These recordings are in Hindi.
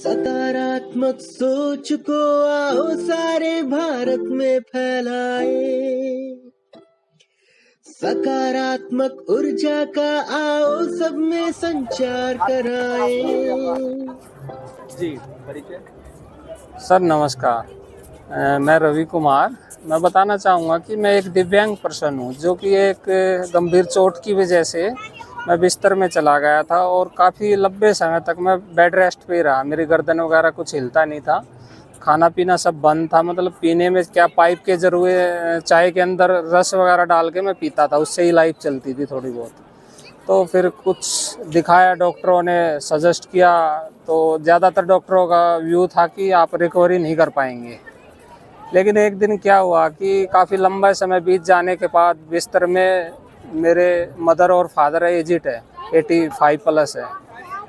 सकारात्मक सोच को आओ सारे भारत में फैलाए, सकारात्मक ऊर्जा का आओ सब में संचार कराए। जी, परिचय। सर नमस्कार, मैं रवि कुमार। मैं बताना चाहूँगा कि मैं एक दिव्यांग पर्सन हूँ, जो कि एक गंभीर चोट की वजह से मैं बिस्तर में चला गया था और काफ़ी लंबे समय तक मैं बेड रेस्ट पे ही रहा। मेरी गर्दन वगैरह कुछ हिलता नहीं था, खाना पीना सब बंद था। मतलब पीने में क्या, पाइप के जरिए चाय के अंदर रस वगैरह डाल के मैं पीता था, उससे ही लाइफ चलती थी थोड़ी बहुत। तो फिर कुछ दिखाया, डॉक्टरों ने सजेस्ट किया, तो ज़्यादातर डॉक्टरों का व्यू था कि आप रिकवरी नहीं कर पाएंगे। लेकिन एक दिन क्या हुआ कि काफ़ी लंबा समय बीत जाने के बाद बिस्तर में मेरे मदर और फादर एजिड है, 85 प्लस है।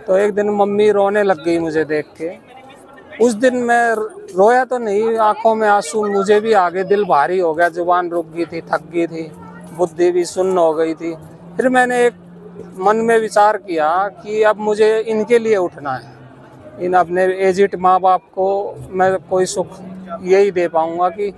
तो एक दिन मम्मी रोने लग गई मुझे देख के। उस दिन मैं रोया तो नहीं, आंखों में आंसू मुझे भी आ गए, दिल भारी हो गया, जुबान रुक गई थी, थक गई थी, बुद्धि भी सुन्न हो गई थी। फिर मैंने एक मन में विचार किया कि अब मुझे इनके लिए उठना है। इन अपने एजिड माँ बाप को मैं कोई सुख यही दे पाऊँगा कि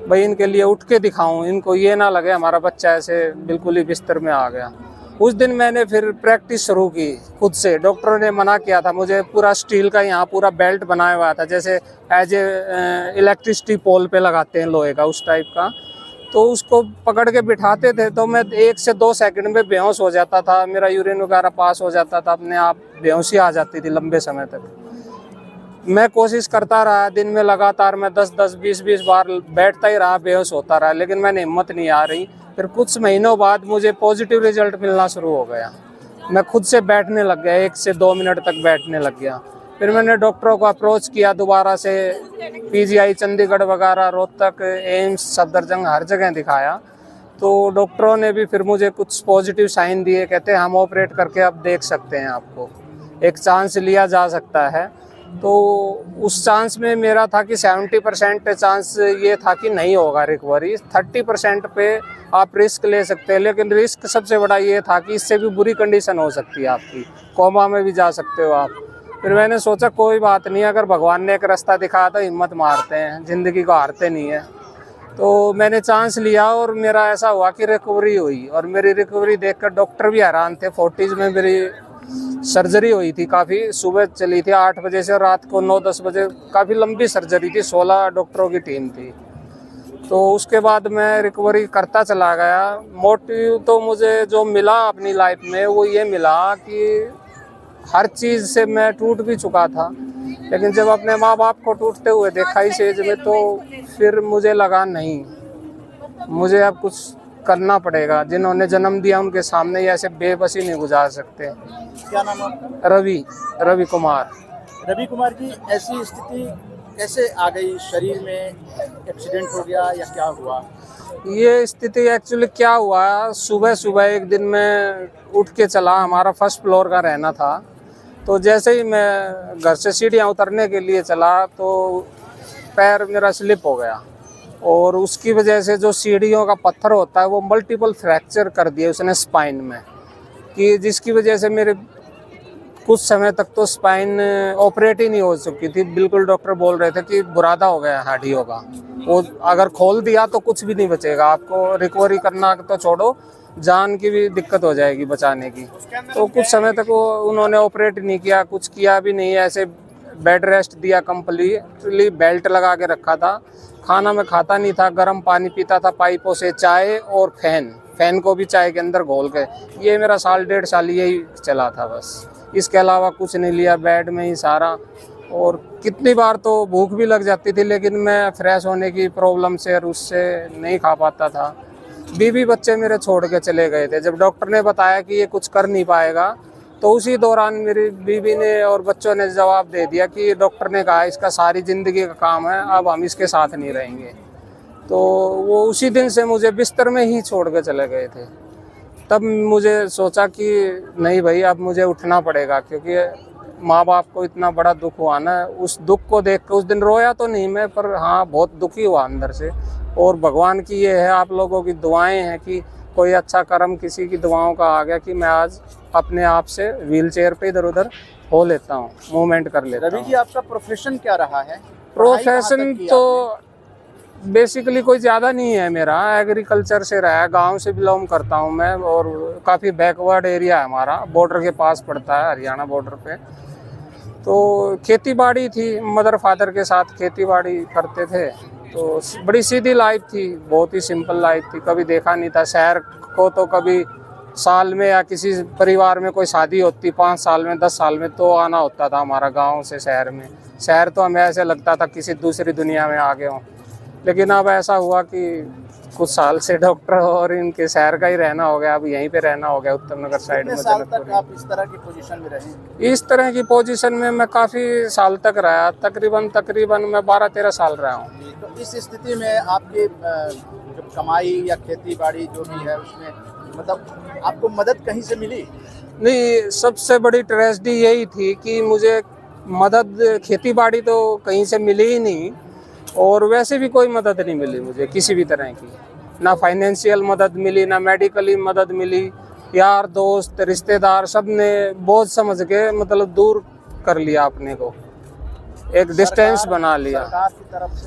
भाई इनके लिए उठ के दिखाऊं, इनको ये ना लगे हमारा बच्चा ऐसे बिल्कुल ही बिस्तर में आ गया। उस दिन मैंने फिर प्रैक्टिस शुरू की खुद से। डॉक्टरों ने मना किया था, मुझे पूरा स्टील का यहाँ पूरा बेल्ट बनाया हुआ था, जैसे एज ए इलेक्ट्रिसिटी पोल पे लगाते हैं लोहे का, उस टाइप का। तो उसको पकड़ के बिठाते थे तो मैं 1 से 2 सेकंड में बेहोश हो जाता था, मेरा यूरिन वगैरह पास हो जाता था, अपने आप बेहोशी आ जाती थी लंबे समय तक। मैं कोशिश करता रहा, दिन में लगातार मैं 10-10, 20-20 बार बैठता ही रहा, बेहोश होता रहा, लेकिन मैंने हिम्मत नहीं आ रही। फिर कुछ महीनों बाद मुझे पॉजिटिव रिजल्ट मिलना शुरू हो गया। मैं खुद से बैठने लग गया, 1 से 2 मिनट तक बैठने लग गया। फिर मैंने डॉक्टरों को अप्रोच किया दोबारा से, PGI चंडीगढ़ वगैरह, रोहतक, एम्स, सफदरजंग, हर जगह दिखाया। तो डॉक्टरों ने भी फिर मुझे कुछ पॉजिटिव साइन दिए, कहते हैं हम ऑपरेट करके अब देख सकते हैं, आपको एक चांस लिया जा सकता है। तो उस चांस में मेरा था कि 70% चांस ये था कि नहीं होगा रिकवरी, 30% पे आप रिस्क ले सकते हैं। लेकिन रिस्क सबसे बड़ा ये था कि इससे भी बुरी कंडीशन हो सकती है आपकी, कोमा में भी जा सकते हो आप। फिर मैंने सोचा कोई बात नहीं, अगर भगवान ने एक रास्ता दिखाया तो हिम्मत मारते हैं, ज़िंदगी को हारते नहीं है। तो मैंने चांस लिया और मेरा ऐसा हुआ कि रिकवरी हुई। और मेरी रिकवरी देखकर डॉक्टर भी हैरान थे। 40s में मेरी सर्जरी हुई थी, काफ़ी सुबह चली थी 8 बजे से रात को 9-10 बजे, काफ़ी लंबी सर्जरी थी, 16 डॉक्टरों की टीम थी। तो उसके बाद मैं रिकवरी करता चला गया। मोटिव तो मुझे जो मिला अपनी लाइफ में वो ये मिला कि हर चीज़ से मैं टूट भी चुका था, लेकिन जब अपने माँ बाप को टूटते हुए देखा इस एज में, तो फिर मुझे लगा नहीं, मुझे अब कुछ करना पड़ेगा। जिन्होंने जन्म दिया उनके सामने ही ऐसे बेबसी नहीं गुजार सकते। क्या नाम है आपका? रवि कुमार। रवि कुमार जी, ऐसी स्थिति कैसे आ गई शरीर में? एक्सीडेंट हो गया या क्या हुआ? ये स्थिति एक्चुअली क्या हुआ, सुबह सुबह एक दिन मैं उठ के चला, हमारा 1st फ्लोर का रहना था। तो जैसे ही मैं घर से सीढ़ियाँ उतरने के लिए चला तो पैर मेरा स्लिप हो गया, और उसकी वजह से जो सीढ़ियों का पत्थर होता है वो मल्टीपल फ्रैक्चर कर दिए उसने स्पाइन में, कि जिसकी वजह से मेरे कुछ समय तक तो स्पाइन ऑपरेट ही नहीं हो चुकी थी। बिल्कुल डॉक्टर बोल रहे थे कि बुरादा हो गया हड्डियों का, वो अगर खोल दिया तो कुछ भी नहीं बचेगा, आपको रिकवरी करना तो छोड़ो, जान की भी दिक्कत हो जाएगी बचाने की। तो कुछ समय तक वो उन्होंने ऑपरेट नहीं किया, कुछ किया भी नहीं, ऐसे बेड रेस्ट दिया, कंप्लीटली बेल्ट लगा के रखा था। खाना मैं खाता नहीं था, गर्म पानी पीता था पाइपों से, चाय और फैन को भी चाय के अंदर घोल के। ये मेरा 1.5 साल यही चला था बस, इसके अलावा कुछ नहीं लिया, बेड में ही सारा। और कितनी बार तो भूख भी लग जाती थी, लेकिन मैं फ्रेश होने की प्रॉब्लम से और उससे नहीं खा पाता था। बीवी बच्चे मेरे छोड़ के चले गए थे। जब डॉक्टर ने बताया कि ये कुछ कर नहीं पाएगा, तो उसी दौरान मेरी बीवी ने और बच्चों ने जवाब दे दिया कि डॉक्टर ने कहा इसका सारी ज़िंदगी का काम है, अब हम इसके साथ नहीं रहेंगे। तो वो उसी दिन से मुझे बिस्तर में ही छोड़ के चले गए थे। तब मुझे सोचा कि नहीं भाई, अब मुझे उठना पड़ेगा, क्योंकि माँ बाप को इतना बड़ा दुख हुआ ना। उस दुख को देख कर उस दिन रोया तो नहीं मैं, पर हाँ बहुत दुखी हुआ अंदर से। और भगवान की ये है, आप लोगों की दुआएं हैं कि कोई अच्छा कर्म किसी की दुआओं का आ गया कि मैं आज अपने आप से व्हील चेयर पे इधर उधर हो लेता हूँ, मूवमेंट कर लेता रवि हूँ। जी, आपका प्रोफेशन क्या रहा है? पढ़ाई कहाँ प्रोफेशन तक की तो बेसिकली कोई ज़्यादा नहीं है मेरा, एग्रीकल्चर से रहा है, गांव से बिलोंग करता हूं मैं, और काफ़ी बैकवर्ड एरिया है हमारा, बॉर्डर के पास पड़ता है, हरियाणा बॉर्डर पे। तो खेती बाड़ी थी, मदर फादर के साथ खेती बाड़ी करते थे, तो बड़ी सीधी लाइफ थी, बहुत ही सिंपल लाइफ थी। कभी देखा नहीं था शहर को, तो कभी साल में या किसी परिवार में कोई शादी होती 5 साल में 10 साल में, तो आना होता था हमारा गाँव से शहर में। शहर तो हमें ऐसे लगता था किसी दूसरी दुनिया में आ गए हों। लेकिन अब ऐसा हुआ कि कुछ साल से डॉक्टर और इनके शहर का ही रहना हो गया, अब यहीं पे रहना हो गया उत्तम नगर साइड में। कितने साल तक आप इस तरह की पोजीशन में रहे? इस तरह की पोजीशन में मैं काफ़ी साल तक रहा, तकरीबन मैं 12-13 साल रहा हूँ। तो इस स्थिति में आपकी जो कमाई या खेती बाड़ी जो भी है उसमें मतलब आपको मदद कहीं से मिली? नहीं, सबसे बड़ी ट्रेजेडी यही थी कि मुझे मदद खेती बाड़ी तो कहीं से मिली ही नहीं, और वैसे भी कोई मदद नहीं मिली मुझे किसी भी तरह की, ना फाइनेंशियल मदद मिली, ना मेडिकली मदद मिली। यार दोस्त रिश्तेदार सब ने बोझ समझ के मतलब दूर कर लिया अपने को, एक डिस्टेंस बना लिया।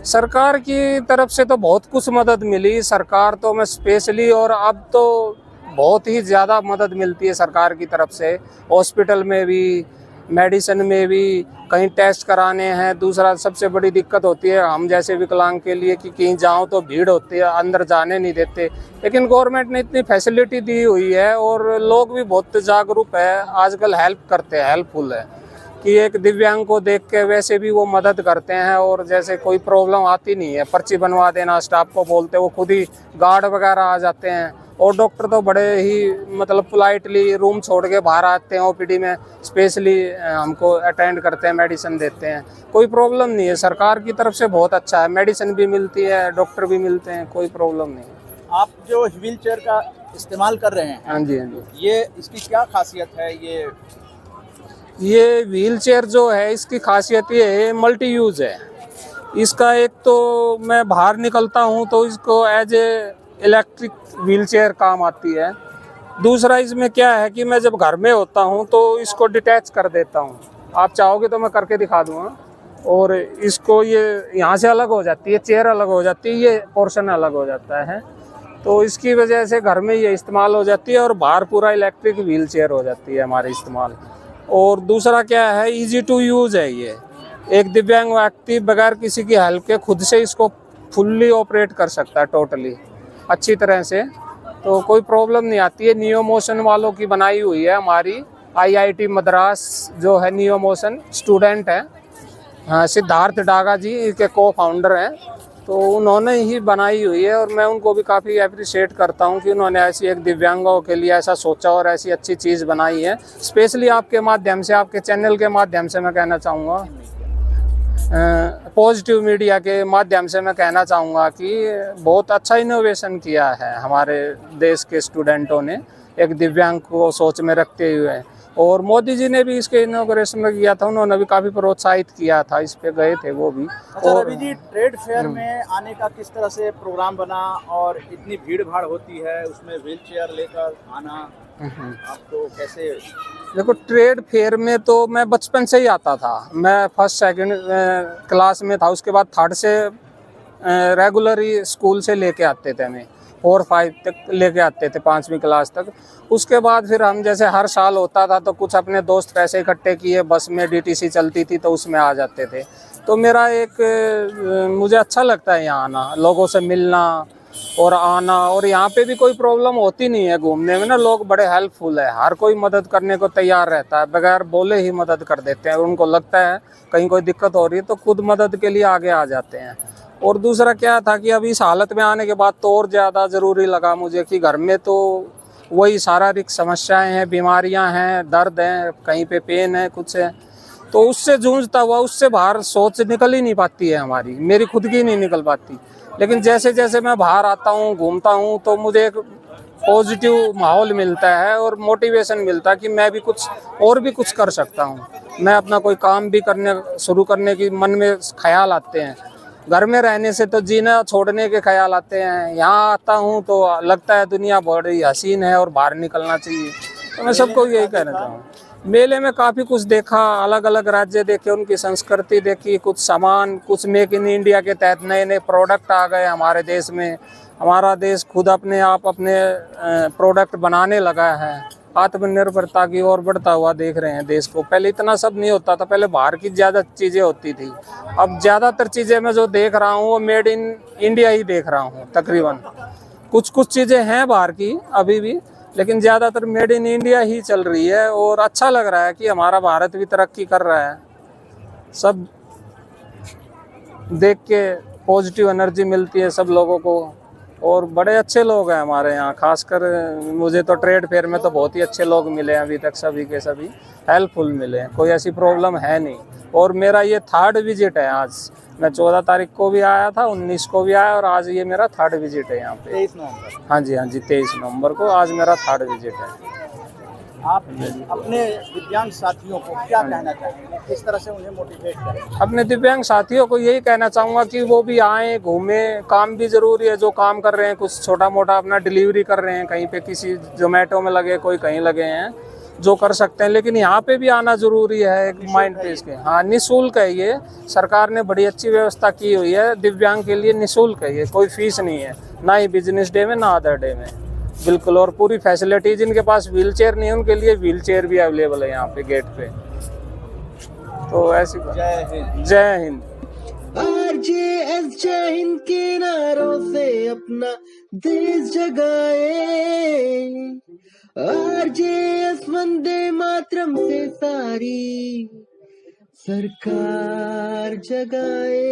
सरकार की तरफ से तो बहुत कुछ मदद मिली, सरकार तो मैं स्पेशली, और अब तो बहुत ही ज़्यादा मदद मिलती है सरकार की तरफ से, हॉस्पिटल में भी, मेडिसिन में भी, कहीं टेस्ट कराने हैं। दूसरा सबसे बड़ी दिक्कत होती है हम जैसे विकलांग के लिए कि कहीं जाओ तो भीड़ होती है, अंदर जाने नहीं देते। लेकिन गवर्नमेंट ने इतनी फैसिलिटी दी हुई है, और लोग भी बहुत जागरूक है आजकल, हेल्प करते हैं, हेल्पफुल है कि एक दिव्यांग को देख के वैसे भी वो मदद करते हैं। और जैसे कोई प्रॉब्लम आती नहीं है, पर्ची बनवा देना स्टाफ को बोलते, वो खुद ही गार्ड वगैरह आ जाते हैं। और डॉक्टर तो बड़े ही मतलब पोलाइटली रूम छोड़ के बाहर आते हैं, ओपीडी में स्पेशली हमको अटेंड करते हैं, मेडिसिन देते हैं। कोई प्रॉब्लम नहीं है, सरकार की तरफ से बहुत अच्छा है, मेडिसिन भी मिलती है, डॉक्टर भी मिलते हैं, कोई प्रॉब्लम नहीं है। आप जो व्हील चेयर का इस्तेमाल कर रहे हैं, हाँ जी, हाँ जी, ये इसकी क्या खासियत है? ये व्हील चेयर जो है इसकी खासियत ये है, मल्टी यूज है इसका। एक तो मैं बाहर निकलता हूँ तो इसको as a electric wheelchair काम आती है। दूसरा इसमें क्या है कि मैं जब घर में होता हूँ तो इसको डिटैच कर देता हूँ, आप चाहोगे तो मैं करके दिखा दूँगा। और इसको ये यहाँ से अलग हो जाती है, चेयर अलग हो जाती है, ये पोर्शन अलग हो जाता है, तो इसकी वजह से घर में ये इस्तेमाल हो जाती है, और बाहर पूरा इलेक्ट्रिक व्हील चेयर हो जाती है हमारे इस्तेमाल। और दूसरा क्या है, इजी टू यूज़ है ये, एक दिव्यांग व्यक्ति बगैर किसी की हेल्प के खुद से इसको फुल्ली ऑपरेट कर सकता है, टोटली अच्छी तरह से, तो कोई प्रॉब्लम नहीं आती है। नियो मोशन वालों की बनाई हुई है हमारी, IIT मद्रास जो है नियो मोशन स्टूडेंट है, हाँ, सिद्धार्थ डागा जी इसके को फाउंडर हैं, तो उन्होंने ही बनाई हुई है। और मैं उनको भी काफ़ी अप्रिशिएट करता हूँ कि उन्होंने ऐसी एक दिव्यांगों के लिए ऐसा सोचा और ऐसी अच्छी चीज़ बनाई है। स्पेशली आपके माध्यम से, आपके चैनल के माध्यम से मैं कहना चाहूँगा, पॉजिटिव मीडिया के माध्यम से मैं कहना चाहूँगा कि बहुत अच्छा इनोवेशन किया है हमारे देश के स्टूडेंटों ने, एक दिव्यांग को सोच में रखते हुए। और मोदी जी ने भी इसके इनोग्रेशन में किया था, उन्होंने भी काफ़ी प्रोत्साहित किया था, इस पे गए थे वो भी। अच्छा और रवि जी, ट्रेड फेयर में आने का किस तरह से प्रोग्राम बना, और इतनी भीड़ भाड़ होती है उसमें व्हील चेयर लेकर आना आपको कैसे? देखो, ट्रेड फेयर में तो मैं बचपन से ही आता था, मैं फर्स्ट सेकंड क्लास में था, उसके बाद थर्ड से रेगुलर स्कूल से लेके आते थे, हमें 4-5 तक लेके आते थे, 5वीं क्लास तक। उसके बाद फिर हम जैसे हर साल होता था तो कुछ अपने दोस्त पैसे इकट्ठे किए, बस में DTC चलती थी तो उसमें आ जाते थे। तो मेरा एक मुझे अच्छा लगता है यहाँ आना, लोगों से मिलना और आना। और यहाँ पे भी कोई प्रॉब्लम होती नहीं है घूमने में ना, लोग बड़े हेल्पफुल है, हर कोई मदद करने को तैयार रहता है, बगैर बोले ही मदद कर देते हैं। उनको लगता है कहीं कोई दिक्कत हो रही है तो खुद मदद के लिए आगे आ जाते हैं। और दूसरा क्या था कि अभी इस हालत में आने के बाद तो और ज़्यादा ज़रूरी लगा मुझे कि घर में तो वही शारीरिक समस्याएं हैं, बीमारियां हैं, दर्द हैं, कहीं पे पेन है, कुछ है, तो उससे जूझता हुआ, उससे बाहर सोच निकल ही नहीं पाती है हमारी, मेरी खुद की नहीं निकल पाती। लेकिन जैसे जैसे मैं बाहर आता हूँ, घूमता हूँ, तो मुझे एक पॉजिटिव माहौल मिलता है और मोटिवेशन मिलता है कि मैं भी कुछ और भी कुछ कर सकता हूँ, मैं अपना कोई काम भी शुरू करने की मन में ख्याल आते हैं। घर में रहने से तो जीना छोड़ने के ख्याल आते हैं, यहाँ आता हूँ तो लगता है दुनिया बड़ी हसीन है और बाहर निकलना चाहिए। तो मैं सबको यही कहना चाहूँ। मेले में काफी कुछ देखा, अलग अलग राज्य देखे, उनकी संस्कृति देखी, कुछ सामान, कुछ मेक इन इंडिया के तहत नए नए प्रोडक्ट आ गए हमारे देश में। हमारा देश खुद अपने आप अपने प्रोडक्ट बनाने लगा है, आत्मनिर्भरता की ओर बढ़ता हुआ देख रहे हैं देश को। पहले इतना सब नहीं होता था, पहले बाहर की ज़्यादा चीज़ें होती थी। अब ज़्यादातर चीज़ें मैं जो देख रहा हूँ वो मेड इन इंडिया ही देख रहा हूँ तकरीबन। कुछ कुछ चीज़ें हैं बाहर की अभी भी, लेकिन ज़्यादातर मेड इन इंडिया ही चल रही है। और अच्छा लग रहा है कि हमारा भारत भी तरक्की कर रहा है। सब देख के पॉजिटिव एनर्जी मिलती है सब लोगों को। और बड़े अच्छे लोग हैं हमारे यहाँ, खासकर मुझे तो ट्रेड फेयर में तो बहुत ही अच्छे लोग मिले हैं अभी तक, सभी के सभी हेल्पफुल मिले हैं, कोई ऐसी प्रॉब्लम है नहीं। और मेरा ये 3rd विजिट है आज। मैं 14 तारीख को भी आया था, 19 को भी आया, और आज ये मेरा 3rd विजिट है यहाँ पे। 23 नवंबर। हाँ जी 23 नवंबर को आज मेरा 3rd विजिट है। आप अपने दिव्यांग साथियों को क्या कहना चाहेंगे, किस तरह से उन्हें मोटिवेट करें? अपने दिव्यांग साथियों को यही कहना चाहूँगा कि वो भी आएँ, घूमें। काम भी ज़रूरी है, जो काम कर रहे हैं, कुछ छोटा मोटा अपना डिलीवरी कर रहे हैं, कहीं पे किसी जोमेटो में लगे, कोई कहीं लगे हैं, जो कर सकते हैं। लेकिन यहाँ पे भी आना ज़रूरी है, एक माइंड पेस के। हाँ, निःशुल्क है ये, सरकार ने बड़ी अच्छी व्यवस्था की हुई है दिव्यांग के लिए, निःशुल्क है ये, कोई फीस नहीं है, ना ही बिजनेस डे में ना अदर डे में, बिल्कुल। और पूरी फैसिलिटी, जिनके पास व्हील चेयर नहीं है उनके लिए व्हील चेयर भी अवेलेबल है यहाँ पे गेट पे। तो ऐसी बात। जय हिंद। जय हिंद। RJS जय हिंद के नारों से अपना देश जगाए, RJS वंदे मातरम से सारी सरकार जगाए।